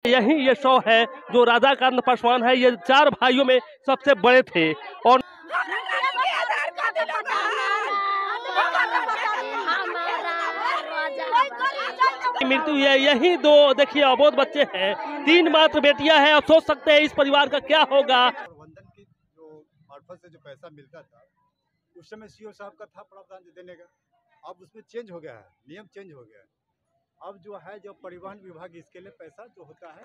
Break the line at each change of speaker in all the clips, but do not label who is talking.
यही ये शो है जो राधाकांत पासवान है। ये 4 भाइयों में सबसे बड़े थे और मृत्यु है। यही 2 देखिए अबोध बच्चे हैं, 3 मात्र बेटियां हैं। अब सोच सकते हैं इस परिवार का क्या होगा।
प्रबंधन की जो मार्फत से जो पैसा मिलता था उस समय सीओ साहब का था प्रावधान देने का। अब उसमें चेंज हो गया है, नियम चेंज हो गया है। अब जो है जो परिवहन विभाग इसके लिए पैसा जो होता है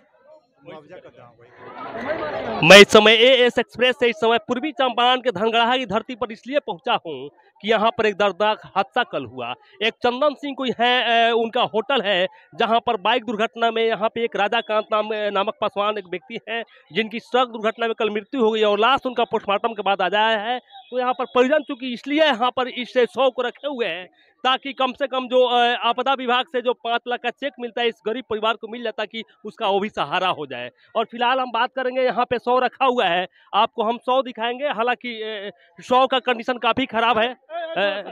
मुआवजा का दाम वही।
मैं इस समय एएस एक्सप्रेस से इस समय पूर्वी चंपारण के धनगढ़ा की धरती पर इसलिए पहुंचा हूं कि यहां पर एक दर्दनाक हादसा कल हुआ। एक चंदन सिंह कोई है, उनका होटल है जहां पर बाइक दुर्घटना में यहां पे एक राधाकांत नामक पासवान एक व्यक्ति है जिनकी सड़क दुर्घटना में कल मृत्यु हो गई और लाश उनका पोस्टमार्टम के बाद आ जाया है। तो यहाँ पर परिजन चूंकि इसलिए यहाँ पर इस शव को रखे हुए हैं ताकि कम से कम जो आपदा विभाग से जो 5 लाख का चेक मिलता है इस गरीब परिवार को मिल जाता है कि उसका वो भी सहारा हो जाए। और फिलहाल हम बात करेंगे, यहाँ पे 100 रखा हुआ है, आपको हम 100 दिखाएंगे। हालांकि 100 का कंडीशन काफी खराब है,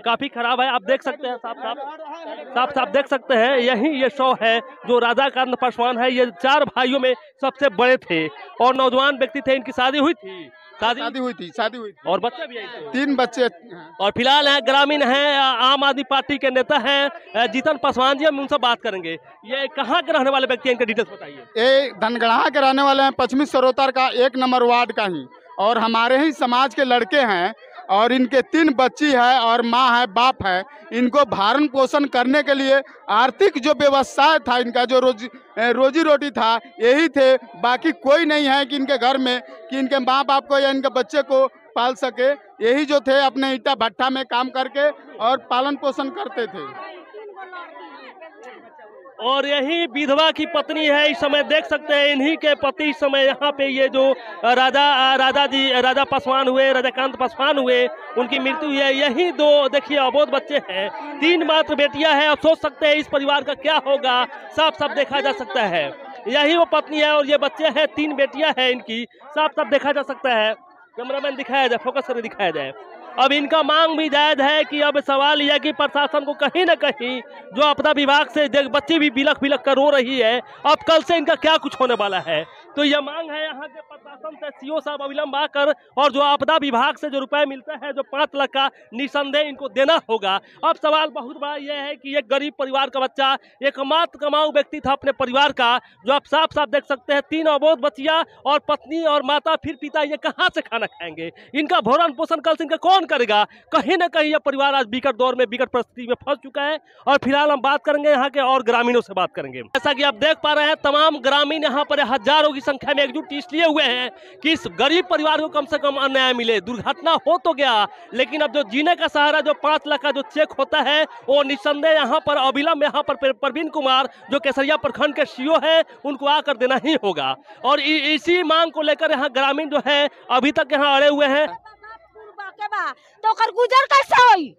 काफी खराब है। आप देख सकते हैं, साफ देख सकते हैं। यही ये 100 है जो राधाकांत पासवान है। ये 4 भाइयों में सबसे बड़े थे और नौजवान व्यक्ति थे। इनकी शादी हुई थी और बच्चे भी आए थे,
3 बच्चे।
और फिलहाल है ग्रामीण है, आम आदमी पार्टी के नेता हैं जीतन पासवान जी। हम उनसे बात करेंगे। ये कहाँ के रहने वाले व्यक्ति हैं, इनके डिटेल्स बताइए।
ये धनगढ़ा के रहने वाले हैं, पश्चिमी सरोतर का 1 नंबर वार्ड का ही, और हमारे ही समाज के लड़के हैं। और इनके 3 बच्ची है और माँ है, बाप है। इनको भरण पोषण करने के लिए आर्थिक जो व्यवस्था था, इनका जो रोजी रोटी था यही थे। बाकी कोई नहीं है कि इनके घर में कि इनके माँ बाप को या इनके बच्चे को पाल सके। यही जो थे अपने ईटा भट्टा में काम करके और पालन पोषण करते थे।
और यही विधवा की पत्नी है, इस समय देख सकते हैं इन्हीं के पति इस समय यहाँ पे ये जो राधा पासवान हुए, राधाकांत पासवान हुए, उनकी मृत्यु हुई है। यही 2 देखिए अबोध बच्चे हैं, 3 मात्र बेटियां हैं। अब सोच सकते हैं इस परिवार का क्या होगा, साफ देखा जा सकता है। यही वो पत्नी है और ये बच्चे हैं, 3 बेटियां हैं इनकी, साफ देखा जा सकता है। कैमरामैन दिखाया जाए, फोकस करके दिखाया जाए। अब इनका मांग भी जायज है कि अब सवाल यह कि प्रशासन को कहीं न कहीं जो आपदा विभाग से बच्ची भी बिलख कर रो रही है, अब कल से इनका क्या कुछ होने वाला है। तो यह मांग है यहाँ के प्रशासन से, सीओ साहब अविलंब आकर और जो आपदा विभाग से जो रुपए मिलता है जो 5 लाख का, निसंदेह इनको देना होगा। अब सवाल बहुत बड़ा यह है कि एक गरीब परिवार का बच्चा, एकमात्र कमाऊ व्यक्ति था अपने परिवार का, जो आप साफ देख सकते हैं। 3 अबोध बच्चियां और पत्नी और माता फिर पिता, ये कहाँ से खाना खाएंगे? इनका भरण पोषण कल से इनका कौन करेगा? कहीं न कहीं यह परिवार आज विकट दौर में, विकट परिस्थिति में फंस चुका है। और फिलहाल हम बात करेंगे यहाँ के और ग्रामीणों से बात करेंगे। जैसा कि आप देख पा रहे हैं, तमाम ग्रामीण यहाँ पर हजारों की संख्या में एकजुट इसलिए हुए हैं कि इस गरीब परिवार को कम से कम अन्याय मिले। दुर्घटना हो तो गया, लेकिन अब जो जीने का सहारा जो 5 लाख का जो चेक होता है वो निसंदेह यहाँ पर अविलंब, यहाँ पर प्रवीण कुमार जो केसरिया प्रखंड के सीओ है, उनको आकर देना ही होगा। और इसी मांग को लेकर यहाँ ग्रामीण जो है अभी तक यहाँ अड़े हुए हैं।
तो कर गुजर कैसे होई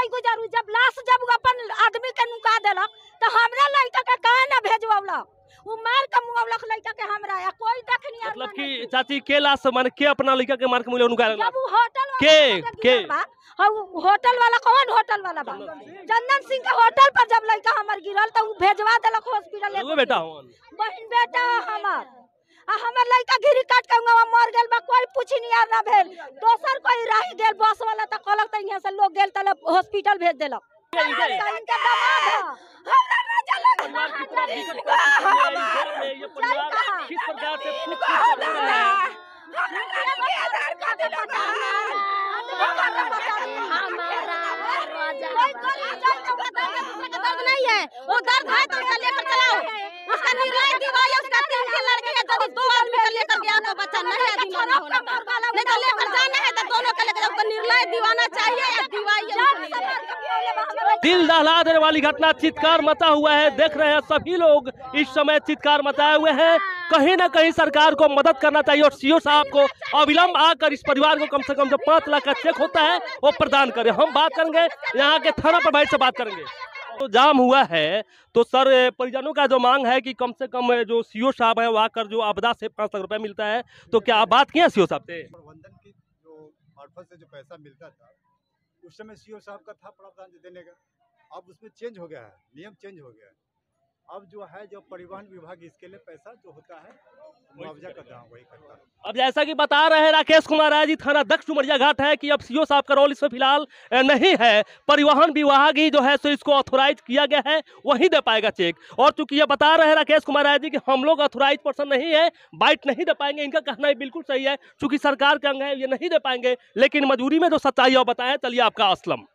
गुजर? जब लाश जब अपन आदमी के नुका देलक तो हमरा लड़का के काहे ना भेजवलक? वो मार के मुआवलक लड़का के हमरा, या कोई देखनी
मतलब कि चाची के लाश माने के अपना लड़का के मार के मुले नुका
जब वो होटल
के
होटल वाला कौन होटल वाला बा? चंदन सिंह के होटल पर जब लड़का हमर गिरल तो वो भेजवा देलक हॉस्पिटल।
वो बेटा होन
बहन बेटा हमर लड़का गिरी काट के मर गेल बा, कोई पूछी नहीं ना भेल। दोसर कोई रह गेल बस वाला त कहलक त यहां से लोग गेल त हॉस्पिटल भेज देलक।
दर्द नहीं है, वो दर्द है तो लेकर चलाओ। उसका निर्णय दिवाई, उसका 3 लड़के हैं, यदि 2 आदमी का लेकर गया तो बच्चा नहीं है, नहीं तो लेकर जाना है तो दोनों का लेकर उसको निर्णय दिवाना चाहिए या दिवाई।
दिल दहला देने वाली घटना, चित्कार मचा हुआ है। देख रहे हैं सभी लोग इस समय चित्कार मचाए हुए हैं। कहीं ना कहीं सरकार को मदद करना चाहिए और सीओ साहब को अविलंब आकर इस परिवार को कम से कम जो 5 लाख का चेक होता है वो प्रदान करें। हम बात करेंगे यहाँ के थाना प्रभारी से बात करेंगे। तो जाम हुआ है तो सर परिजनों का जो मांग है कि कम से कम जो सीओ साहब है वो आकर जो आपदा से 5 लाख रुपए मिलता है, तो क्या आप बात किए सीओ साहब से?
प्रबंधन की जो मार्फत से जो पैसा मिलता था उस समय सीओ साहब का था प्रावधान देने का। अब उसमें चेंज हो गया है, नियम चेंज हो गया है। अब जो है जो परिवहन विभाग इसके लिए पैसा जो होता है मुआवजा का दाम वही करता है।
अब जैसा कि बता रहे हैं राकेश कुमार राय जी, थाना दक्ष डुमरिया घाट है कि अब सीओ साहब का रोल इसमें फिलहाल नहीं है। परिवहन विभाग ही जो है सो इसको ऑथोराइज किया गया है, वही दे पाएगा चेक। और चूंकि ये बता रहे हैं राकेश कुमार राय जी कि हम लोग ऑथोराइज पर्सन नहीं है, बाइट नहीं दे पाएंगे, इनका कहना है बिल्कुल सही है। चूंकि सरकार के अंग है, ये नहीं दे पाएंगे, लेकिन मजबूरी में जो सच्चाई है बताया। चलिए आपका असलम।